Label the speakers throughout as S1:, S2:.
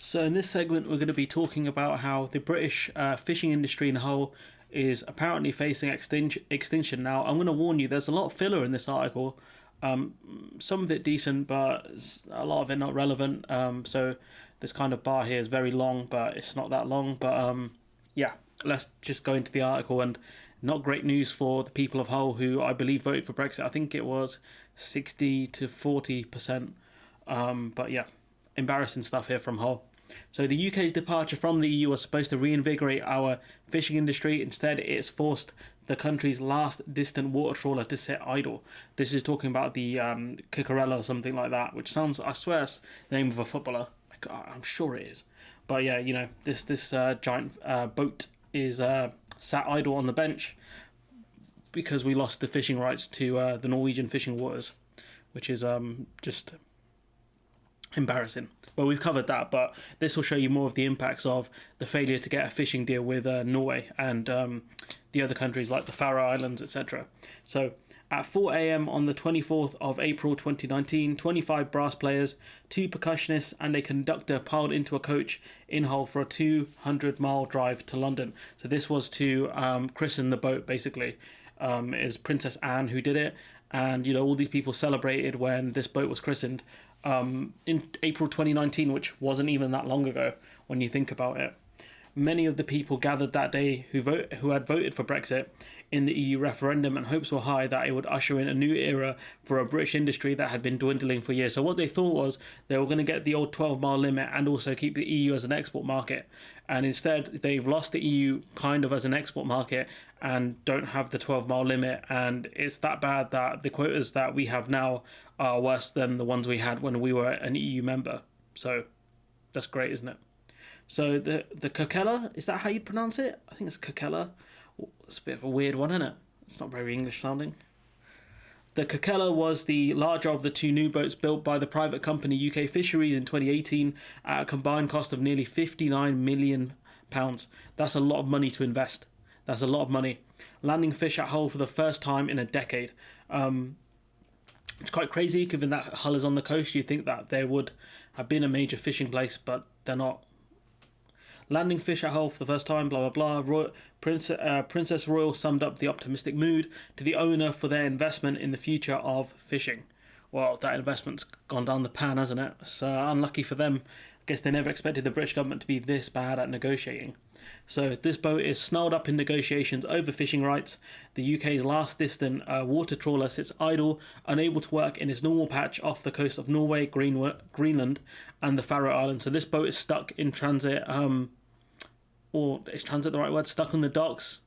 S1: So in this segment, we're going to be talking about how the British fishing industry in a whole is apparently facing extinction. Now, I'm going to warn you, there's a lot of filler in this article. Some of it decent, but a lot of it not relevant. So this kind of bar here is very long, but it's not that long. But yeah, let's just go into the article. And not great news for the people of Hull, who I believe voted for Brexit. I think it was 60 to 40%. But yeah, embarrassing stuff here from Hull. So the UK's departure from the EU was supposed to reinvigorate our fishing industry. Instead, it's forced the country's last distant water trawler to sit idle. This is talking about the Cucurella or something like that, which sounds, I swear, it's the name of a footballer. I'm sure it is. But yeah, you know, this giant boat is sat idle on the bench because we lost the fishing rights to the Norwegian fishing waters, which is just embarrassing. But we've covered that, but this will show you more of the impacts of the failure to get a fishing deal with Norway and the other countries like the Faroe Islands, etc. So at 4 a.m. on the 24th of April 2019, 25 brass players, 2 percussionists and a conductor piled into a coach in Hull for a 200-mile drive to London. So this was to christen the boat, basically. It was Princess Anne who did it, and you know, all these people celebrated when this boat was christened in April 2019, which wasn't even that long ago when you think about it. Many of the people gathered that day who had voted for Brexit in the EU referendum, and hopes were high that it would usher in a new era for a British industry that had been dwindling for years. So what they thought was they were going to get the old 12-mile limit and also keep the EU as an export market. And instead, they've lost the EU kind of as an export market and don't have the 12-mile limit. And it's that bad that the quotas that we have now are worse than the ones we had when we were an EU member. So that's great, isn't it? So the Cucurella, is that how you pronounce it? I think it's Cucurella. It's a bit of a weird one, isn't it? It's not very English sounding. The Cucurella was the larger of the 2 new boats built by the private company UK Fisheries in 2018 at a combined cost of nearly £59 million. That's a lot of money to invest. That's a lot of money. Landing fish at Hull for the first time in a decade. It's quite crazy, given that Hull is on the coast. You'd think that there would have been a major fishing place, but they're not. Landing fish at Hull for the first time, blah, blah, blah. Princess Royal summed up the optimistic mood to the owner for their investment in the future of fishing. Well, that investment's gone down the pan, hasn't it? It's unlucky for them. I guess they never expected the British government to be this bad at negotiating. So this boat is snarled up in negotiations over fishing rights. The UK's last distant water trawler sits idle, unable to work in its normal patch off the coast of Norway, Greenland, and the Faroe Islands. So this boat is stuck in transit. Or is transit the right word? Stuck on the docks,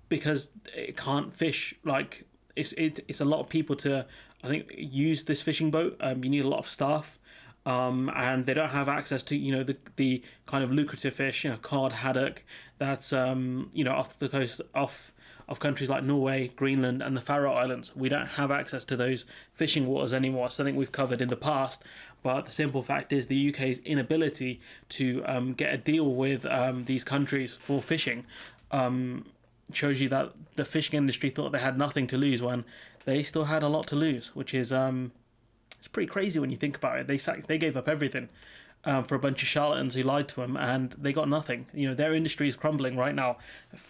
S1: because it can't fish. Like it's a lot of people to, I think, use this fishing boat. You need a lot of staff, and they don't have access to, you know, the kind of lucrative fish, you know, cod, haddock. That's you know, off the coast of countries like Norway, Greenland, and the Faroe Islands. We don't have access to those fishing waters anymore. Something we've covered in the past. But the simple fact is the UK's inability to get a deal with these countries for fishing shows you that the fishing industry thought they had nothing to lose when they still had a lot to lose, which is it's pretty crazy when you think about it. They gave up everything for a bunch of charlatans who lied to them, and they got nothing. You know, their industry is crumbling right now.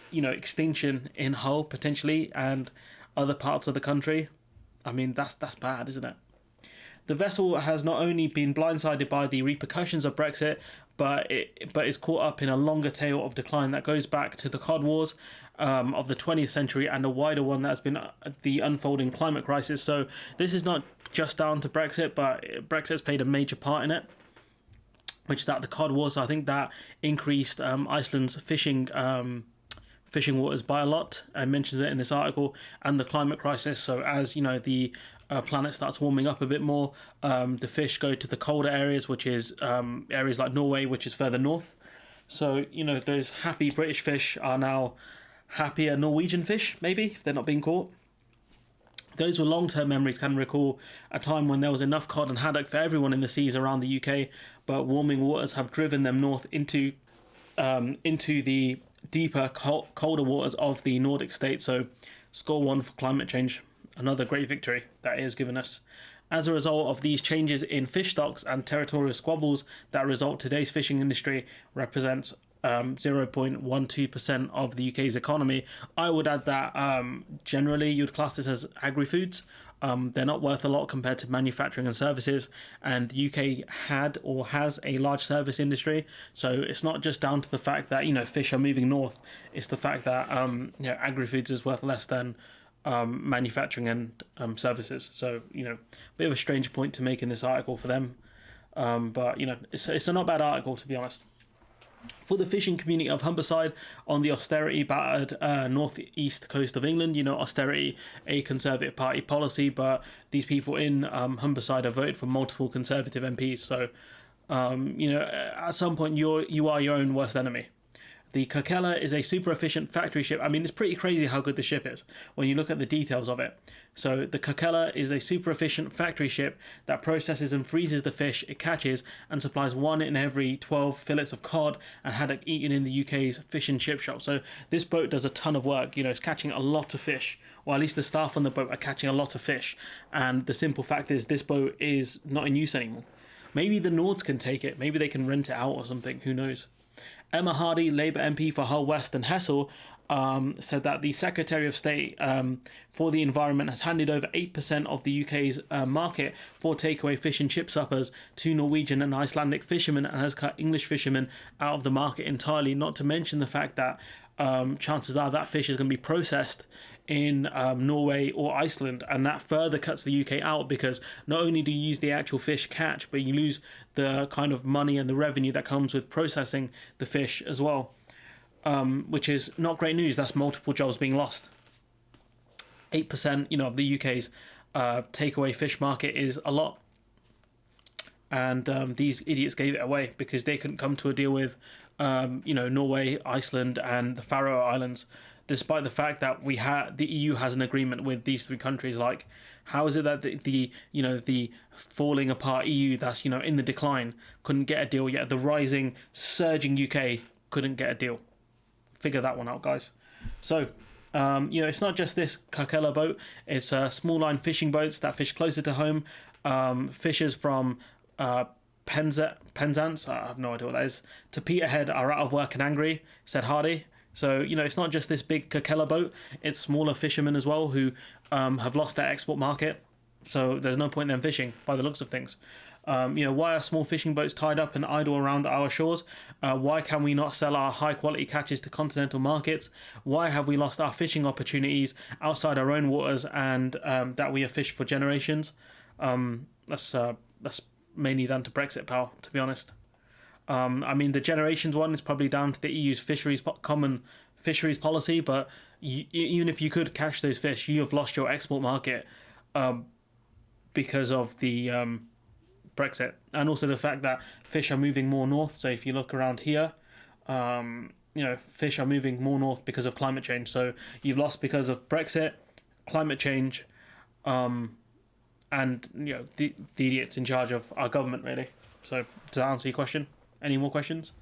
S1: You know, extinction in Hull potentially, and other parts of the country. I mean, that's bad, isn't it? The vessel has not only been blindsided by the repercussions of Brexit, but is caught up in a longer tale of decline that goes back to the cod wars of the 20th century, and a wider one that has been the unfolding climate crisis. So this is not just down to Brexit, but Brexit's played a major part in it, which is that the cod wars, I think that increased Iceland's fishing waters by a lot, and mentions it in this article, and the climate crisis. So as you know, the planet starts warming up a bit more, the fish go to the colder areas, which is areas like Norway, which is further north. So, you know, those happy British fish are now happier Norwegian fish, maybe, if they're not being caught. Those with long-term memories can recall a time when there was enough cod and haddock for everyone in the seas around the UK, but warming waters have driven them north into the deeper, colder waters of the Nordic states. So, score 1 for climate change. Another great victory that it has given us. As a result of these changes in fish stocks and territorial squabbles that result, today's fishing industry represents 0.12% of the UK's economy. I would add that generally you'd class this as agri-foods. They're not worth a lot compared to manufacturing and services, and the UK had or has a large service industry, so it's not just down to the fact that fish are moving north. It's the fact that agri-foods is worth less than manufacturing and services. So bit of a strange point to make in this article for them, but it's a not bad article, to be honest. For the fishing community of Humberside, on the austerity battered northeast coast of England, austerity, a Conservative Party policy, but these people in Humberside have voted for multiple Conservative MPs. So, at some point, you are your own worst enemy. The Coquella is a super efficient factory ship. I mean, it's pretty crazy how good the ship is when you look at the details of it. So the Coquella is a super efficient factory ship that processes and freezes the fish it catches and supplies 1 in every 12 fillets of cod and haddock eaten in the UK's fish and chip shop. So this boat does a ton of work. It's catching a lot of fish, or at least the staff on the boat are catching a lot of fish. And the simple fact is this boat is not in use anymore. Maybe the Nords can take it. Maybe they can rent it out or something. Who knows? Emma Hardy, Labour MP for Hull West and Hessel, said that the Secretary of State for the Environment has handed over 8% of the UK's market for takeaway fish and chip suppers to Norwegian and Icelandic fishermen and has cut English fishermen out of the market entirely, not to mention the fact that chances are that fish is going to be processed in Norway or Iceland, and that further cuts the UK out, because not only do you use the actual fish catch, but you lose the kind of money and the revenue that comes with processing the fish as well, which is not great news. That's multiple jobs being lost. 8% of the UK's takeaway fish market is a lot, and these idiots gave it away because they couldn't come to a deal with Norway, Iceland and the Faroe Islands, despite the fact that the EU has an agreement with these 3 countries. Like, how is it that the falling apart EU that's in the decline couldn't get a deal, yet the rising, surging UK couldn't get a deal? Figure that one out, guys. So it's not just this Coquella boat. It's small line fishing boats that fish closer to home. Fishers from Penzance, I have no idea what that is, to Peterhead are out of work and angry, said Hardy. So, it's not just this big Coquella boat, it's smaller fishermen as well who have lost their export market. So there's no point in them fishing, by the looks of things. Why are small fishing boats tied up and idle around our shores? Why can we not sell our high quality catches to continental markets? Why have we lost our fishing opportunities outside our own waters and that we have fished for generations? That's mainly down to Brexit, pal, to be honest. The generations one is probably down to the EU's common fisheries policy, but even if you could catch those fish, you have lost your export market because of the Brexit, and also the fact that fish are moving more north. So if you look around here, fish are moving more north because of climate change. So you've lost because of Brexit, climate change, and the idiots in charge of our government, really. So does that answer your question? Any more questions?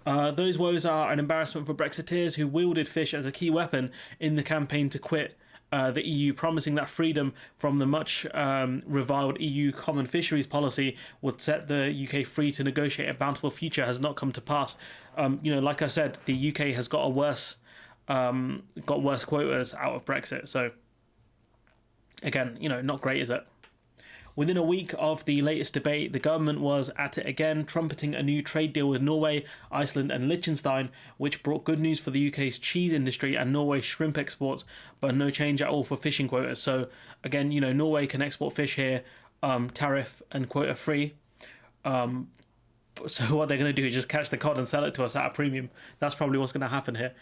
S1: Those woes are an embarrassment for Brexiteers who wielded fish as a key weapon in the campaign to quit the EU, promising that freedom from the much reviled EU common fisheries policy would set the UK free to negotiate a bountiful future has not come to pass. Like I said, the UK has got worse quotas out of Brexit. So again, not great, is it? Within a week of the latest debate, the government was at it again, trumpeting a new trade deal with Norway, Iceland and Liechtenstein, which brought good news for the UK's cheese industry and Norway's shrimp exports, but no change at all for fishing quotas. So again, Norway can export fish here, tariff and quota free. So what they're going to do is just catch the cod and sell it to us at a premium. That's probably what's going to happen here.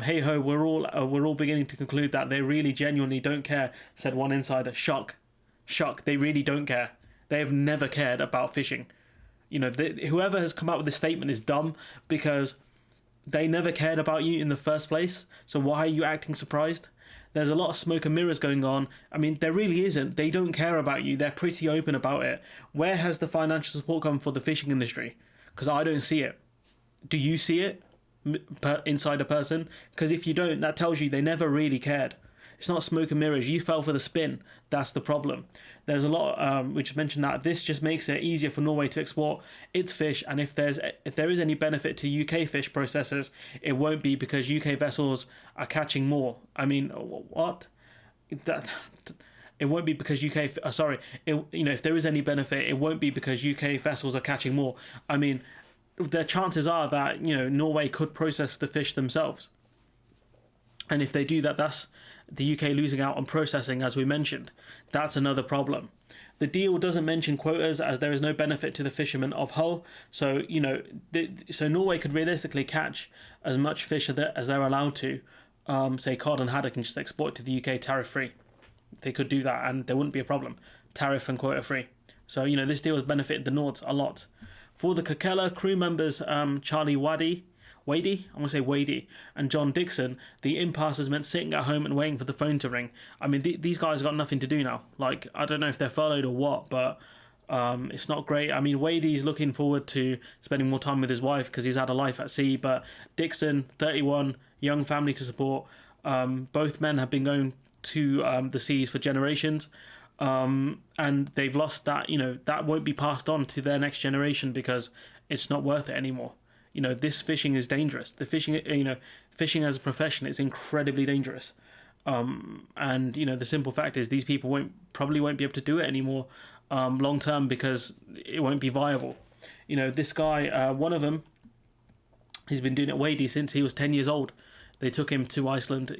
S1: Hey ho, we're all beginning to conclude that they really genuinely don't care, said one insider. Shock, they really don't care. They have never cared about fishing. Whoever has come out with this statement is dumb, because they never cared about you in the first place. So why are you acting surprised? There's a lot of smoke and mirrors going on. There really isn't. They don't care about you. They're pretty open about it. Where has the financial support come for the fishing industry? Because I don't see it. Do you see it, insider person? Because if you don't, that tells you they never really cared. It's not smoke and mirrors. You fell for the spin. That's the problem. There's a lot. We just mentioned that this just makes it easier for Norway to export its fish, and if there is any benefit to UK fish processors, it won't be because UK vessels are catching more. I mean, what? That it won't be because UK. If there is any benefit, it won't be because UK vessels are catching more. I mean, the chances are that Norway could process the fish themselves, and if they do that, that's the UK losing out on processing, as we mentioned. That's another problem. The deal doesn't mention quotas, as there is no benefit to the fishermen of Hull. So so Norway could realistically catch as much fish as they're allowed to, say cod and haddock, and just export to the UK tariff free. They could do that, and there wouldn't be a problem, tariff and quota free. So this deal has benefited the Nords a lot. For the Kokela crew members, Charlie Wadey, and John Dixon, the impasse has meant sitting at home and waiting for the phone to ring. I mean, these guys have got nothing to do now. Like, I don't know if they're furloughed or what, but it's not great. I mean, Wadey's looking forward to spending more time with his wife because he's had a life at sea, but Dixon, 31, young family to support. Both men have been going to the seas for generations, and they've lost that. That won't be passed on to their next generation because it's not worth it anymore. This fishing is dangerous. The fishing as a profession is incredibly dangerous. And the simple fact is these people probably won't be able to do it anymore long term because it won't be viable. This guy, one of them, he's been doing it Wadey since he was 10 years old. They took him to Iceland,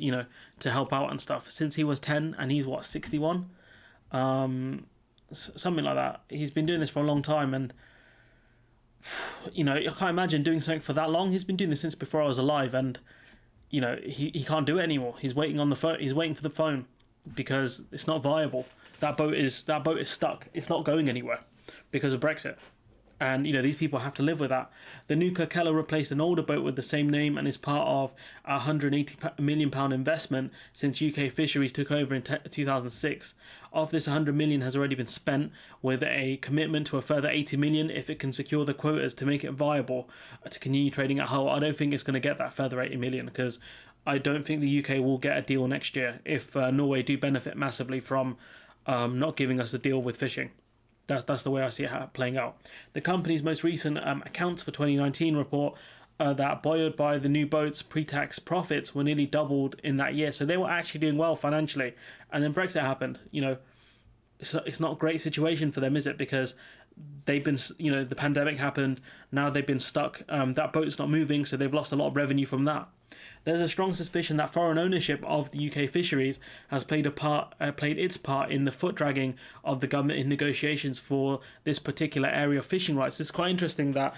S1: to help out and stuff. Since he was 10, and he's 61, something like that. He's been doing this for a long time, and I can't imagine doing something for that long. He's been doing this since before I was alive, and he can't do it anymore. He's waiting on the phone. He's waiting for the phone because it's not viable. That boat is stuck. It's not going anywhere because of Brexit. And these people have to live with that. The new Kokela replaced an older boat with the same name and is part of a £180 million investment since UK Fisheries took over in 2006. Of this, £100 million has already been spent, with a commitment to a further £80 million if it can secure the quotas to make it viable to continue trading at Hull. I don't think it's going to get that further £80 million because I don't think the UK will get a deal next year if Norway do benefit massively from not giving us a deal with fishing. That's the way I see it playing out. The company's most recent accounts for 2019 report that buoyed by the new boats, pre-tax profits were nearly doubled in that year. So they were actually doing well financially. And then Brexit happened. It's not a great situation for them, is it? Because they've been, the pandemic happened. Now they've been stuck. That boat's not moving, so they've lost a lot of revenue from that. There's a strong suspicion that foreign ownership of the UK fisheries has played its part in the foot dragging of the government in negotiations for this particular area of fishing rights. It's quite interesting that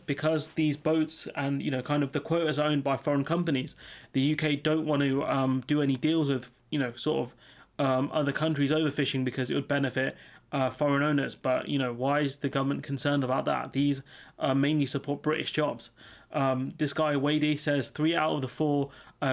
S1: because these boats and kind of the quotas are owned by foreign companies, the UK don't want to do any deals with other countries overfishing because it would benefit foreign owners. But why is the government concerned about that? These mainly support British jobs. This guy Wadey says 3 out of the 4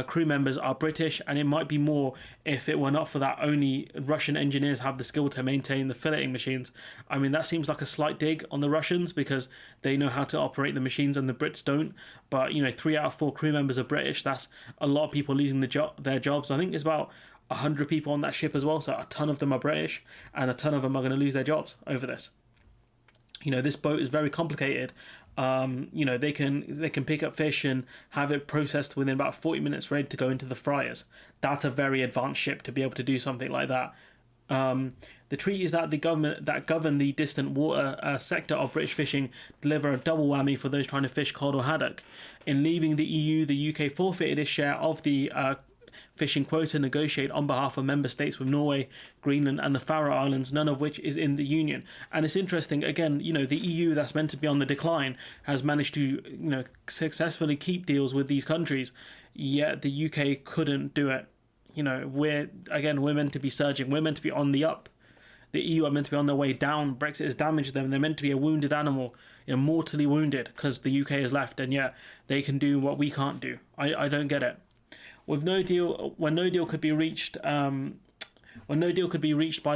S1: crew members are British, and it might be more if it were not for that only Russian engineers have the skill to maintain the filleting machines. I mean, that seems like a slight dig on the Russians because they know how to operate the machines and the Brits don't. But 3 out of 4 crew members are British. That's a lot of people losing their jobs. I think there's about 100 people on that ship as well, so a ton of them are British, and a ton of them are going to lose their jobs over this. This boat is very complicated. They can pick up fish and have it processed within about 40 minutes, ready to go into the fryers. That's a very advanced ship to be able to do something like that. The treaties that govern the distant water sector of British fishing deliver a double whammy for those trying to fish cod or haddock. In leaving the EU, the UK forfeited its share of the fishing quota negotiated on behalf of member states with Norway, Greenland and the Faroe Islands, none of which is in the Union. And it's interesting, again, the EU, that's meant to be on the decline, has managed to successfully keep deals with these countries, yet the UK couldn't do it. We're meant to be surging, we're meant to be on the up. The EU are meant to be on their way down. Brexit has damaged them. They're meant to be a wounded animal, mortally wounded, because the UK has left, and yet they can do what we can't do. I don't get it. When no deal could be reached by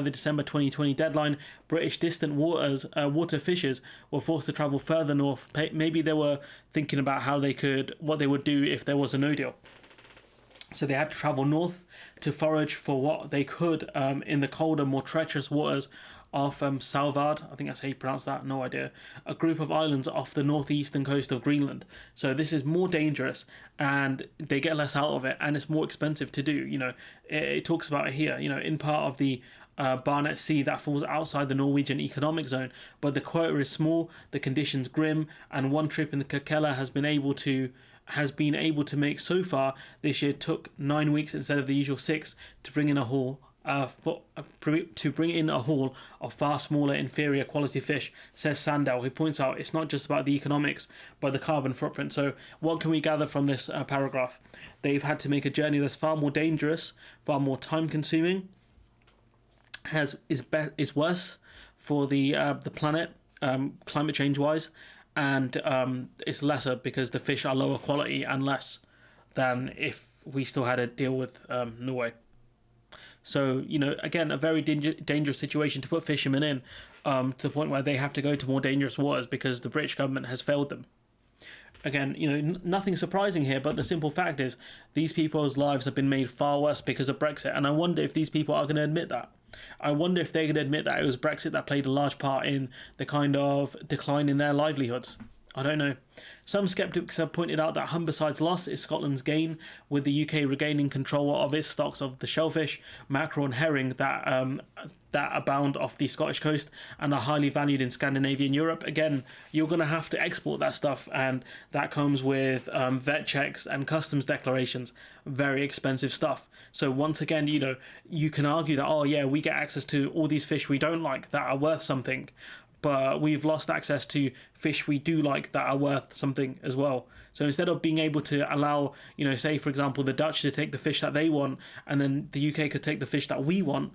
S1: the December 2020 deadline, British distant water fishers were forced to travel further north. Maybe they were thinking about what they would do if there was a no deal. So they had to travel north to forage for what they could in the colder, more treacherous waters off Svalbard. I think that's how you pronounce that. No idea. A group of islands off the northeastern coast of Greenland. So this is more dangerous, and they get less out of it, and it's more expensive to do. It talks about it here. In part of the Barnett Sea that falls outside the Norwegian economic zone, but the quota is small, the conditions grim, and one trip in the Kerkella has been able to make so far this year took 9 weeks instead of the usual 6 to bring in a haul. To bring in a haul of far smaller, inferior quality fish, says Sandel, who points out it's not just about the economics, but the carbon footprint. So, what can we gather from this paragraph? They've had to make a journey that's far more dangerous, far more time-consuming, is worse for the planet, climate change-wise, and it's lesser because the fish are lower quality and less than if we still had to deal with Norway. So, again, a very dangerous situation to put fishermen in, to the point where they have to go to more dangerous waters because the British government has failed them. Again, nothing surprising here, but the simple fact is these people's lives have been made far worse because of Brexit, and I wonder if these people are going to admit that. I wonder if they're going to admit that it was Brexit that played a large part in the kind of decline in their livelihoods. I don't know. Some sceptics have pointed out that Humberside's loss is Scotland's gain, with the UK regaining control of its stocks of the shellfish, mackerel and herring that abound off the Scottish coast and are highly valued in Scandinavia and Europe. Again, you're going to have to export that stuff, and that comes with vet checks and customs declarations. Very expensive stuff. So once again, you can argue that, oh yeah, we get access to all these fish we don't like that are worth something, but we've lost access to fish we do like that are worth something as well. So instead of being able to allow, say, for example, the Dutch to take the fish that they want, and then the UK could take the fish that we want,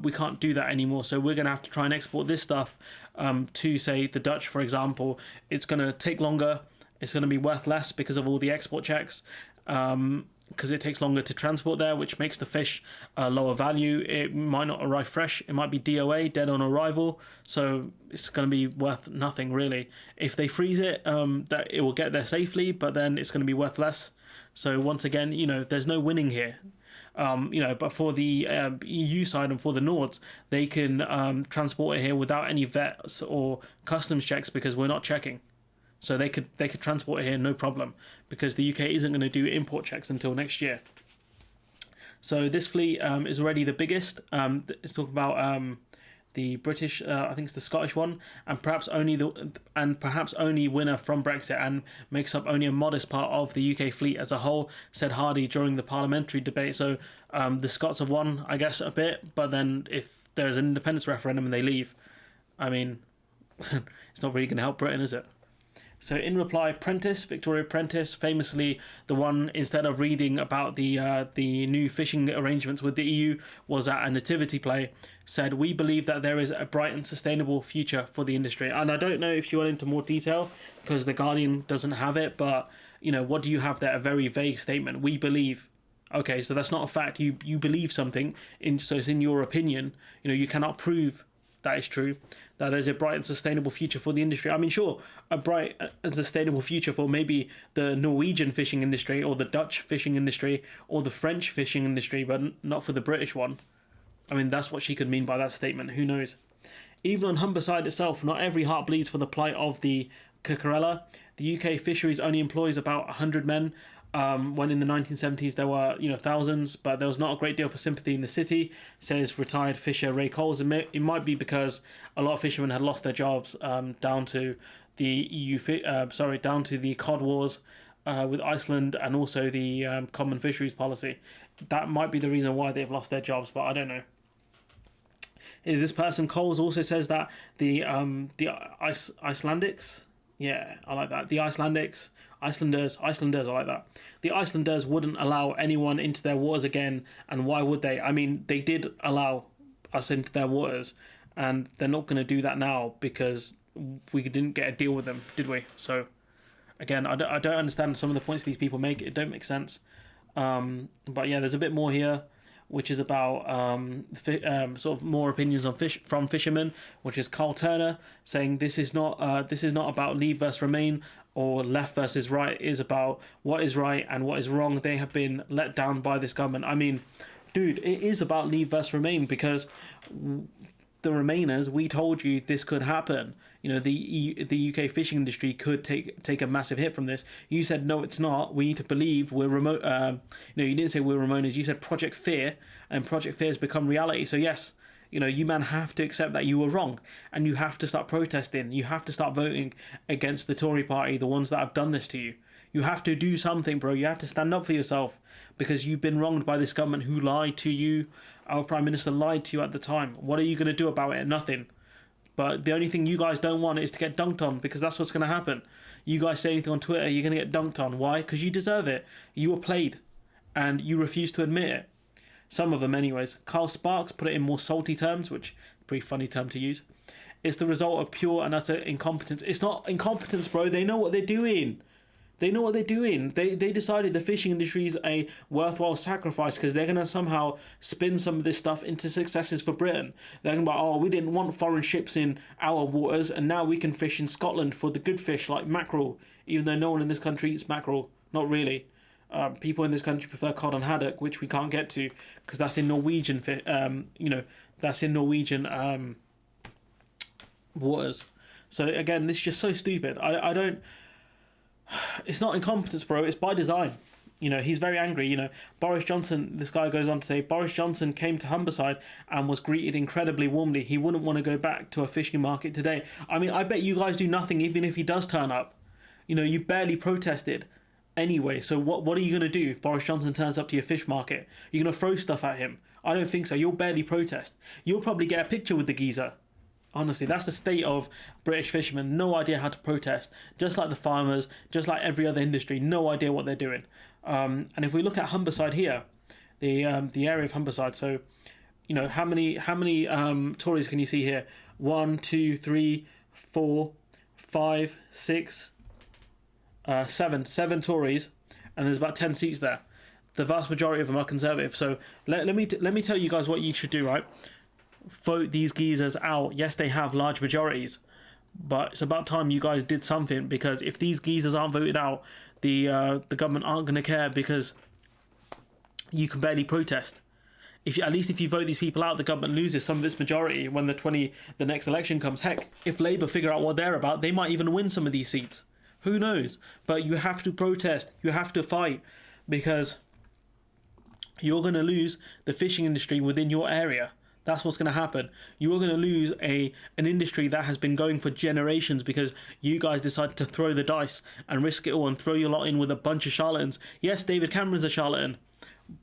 S1: we can't do that anymore. So we're going to have to try and export this stuff to, say, the Dutch, for example. It's going to take longer. It's going to be worth less because of all the export checks. Because it takes longer to transport there, which makes the fish lower value. It might not arrive fresh. It might be DOA, dead on arrival. So it's going to be worth nothing, really. If they freeze it, that it will get there safely, but then it's going to be worth less. So once again, there's no winning here. But for the EU side and for the Nords, they can transport it here without any vets or customs checks because we're not checking. So they could transport it here no problem because the UK isn't going to do import checks until next year. So this fleet is already the biggest. It's talking about the British, I think it's the Scottish one, and perhaps only winner from Brexit, and makes up only a modest part of the UK fleet as a whole, said Hardy during the parliamentary debate. So the Scots have won, I guess, a bit, but then if there's an independence referendum and they leave, I mean, it's not really going to help Britain, is it? So in reply, Victoria Prentice, famously the one, instead of reading about the new fishing arrangements with the EU, was at a nativity play, said, "We believe that there is a bright and sustainable future for the industry." And I don't know if she went into more detail because The Guardian doesn't have it, but, what do you have there? A very vague statement. We believe. Okay, so that's not a fact. You believe something, so it's in your opinion. You cannot prove that is true, that there's a bright and sustainable future for the industry. I mean, sure, a bright and sustainable future for maybe the Norwegian fishing industry or the Dutch fishing industry or the French fishing industry, but not for the British one. I mean, that's what she could mean by that statement. Who knows? Even on Humberside itself, not every heart bleeds for the plight of the Cucurella. The UK fisheries only employs about 100 men, when in the 1970s there were thousands, but there was not a great deal for sympathy in the city, says retired fisher Ray Coles. It might be because a lot of fishermen had lost their jobs down to the down to the cod wars with Iceland, and also the common fisheries policy. That might be the reason why they've lost their jobs, but I don't know. This person Coles also says that the Icelandics, yeah, I like that. The Icelanders, I like that. The Icelanders wouldn't allow anyone into their waters again, and why would they? I mean, they did allow us into their waters, and they're not going to do that now because we didn't get a deal with them, did we? So, again, I don't understand some of the points these people make. It don't make sense. But yeah, there's a bit more here. which is about sort of more opinions on fish from fishermen, which is Carl Turner saying this is not about leave versus remain or left versus right. It is about what is right and what is wrong. They have been let down by this government. I mean, dude, it is about leave versus remain, because the Remainers, we told you this could happen. You know, the UK fishing industry could take a massive hit from this. You said no, it's not. We need to believe we're remote. No, you didn't say we're Ramonas. You said Project Fear, and Project Fear has become reality. So yes, you know, you man have to accept that you were wrong, and you have to start protesting. You have to start voting against the Tory party, the ones that have done this to you. You have to do something, bro. You have to stand up for yourself, because you've been wronged by this government who lied to you. Our Prime Minister lied to you at the time. What are you going to do about it? Nothing. But the only thing you guys don't want is to get dunked on, because that's what's going to happen. You guys say anything on Twitter, you're going to get dunked on. Why? Because you deserve it. You were played, and you refuse to admit it. Some of them anyways. Carl Sparks put it in more salty terms, which is a pretty funny term to use. It's the result of pure and utter incompetence. It's not incompetence, bro. They know what they're doing. They know what they're doing. They decided the fishing industry is a worthwhile sacrifice, because they're going to somehow spin some of this stuff into successes for Britain. They're going to be like, oh, we didn't want foreign ships in our waters, and now we can fish in Scotland for the good fish like mackerel, even though no one in this country eats mackerel. Not really. People in this country prefer cod and haddock, which we can't get to, because that's in Norwegian, that's in Norwegian waters. So again, this is just so stupid. I don't... It's not incompetence, bro. It's by design. You know, he's very angry. You know, Boris Johnson, this guy goes on to say, Boris Johnson came to Humberside and was greeted incredibly warmly. He wouldn't want to go back to a fishing market today. I mean, I bet you guys do nothing even if he does turn up. You know, you barely protested anyway. So what are you going to do if Boris Johnson turns up to your fish market? You're going to throw stuff at him? I don't think so. You'll barely protest. You'll probably get a picture with the geezer. Honestly, that's the state of British fishermen. No idea how to protest. Just like the farmers, just like every other industry, no idea what they're doing. And if we look at Humberside here, the area of Humberside, so, you know, how many Tories can you see here? 1, 2, 3, 4, 5, 6, 7 Tories, and there's about 10 seats there. The vast majority of them are Conservative. So let me tell you guys what you should do, right? Vote these geezers out. Yes, they have large majorities, but it's about time you guys did something, because if these geezers aren't voted out, the government aren't going to care, because you can barely protest. At least if you vote these people out, the government loses some of its majority when the next election comes. Heck, if Labour figure out what they're about, they might even win some of these seats. Who knows? But you have to protest. You have to fight, because you're going to lose the fishing industry within your area. That's what's going to happen. You are going to lose an industry that has been going for generations, because you guys decided to throw the dice and risk it all and throw your lot in with a bunch of charlatans. Yes, David Cameron's a charlatan,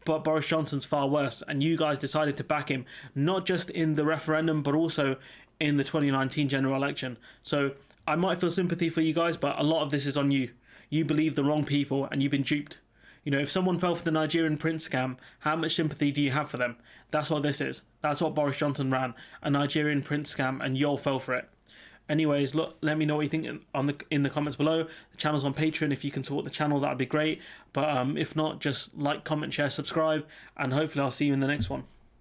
S1: but Boris Johnson's far worse, and you guys decided to back him, not just in the referendum, but also in the 2019 general election. So I might feel sympathy for you guys, but a lot of this is on you. You believe the wrong people, and you've been duped. You know, if someone fell for the Nigerian prince scam, how much sympathy do you have for them? That's what this is. That's what Boris Johnson ran, a Nigerian prince scam, and you all fell for it. Anyways, look, let me know what you think in the comments below. The channel's on Patreon. If you can support the channel, that'd be great. But if not, just like, comment, share, subscribe, and hopefully I'll see you in the next one.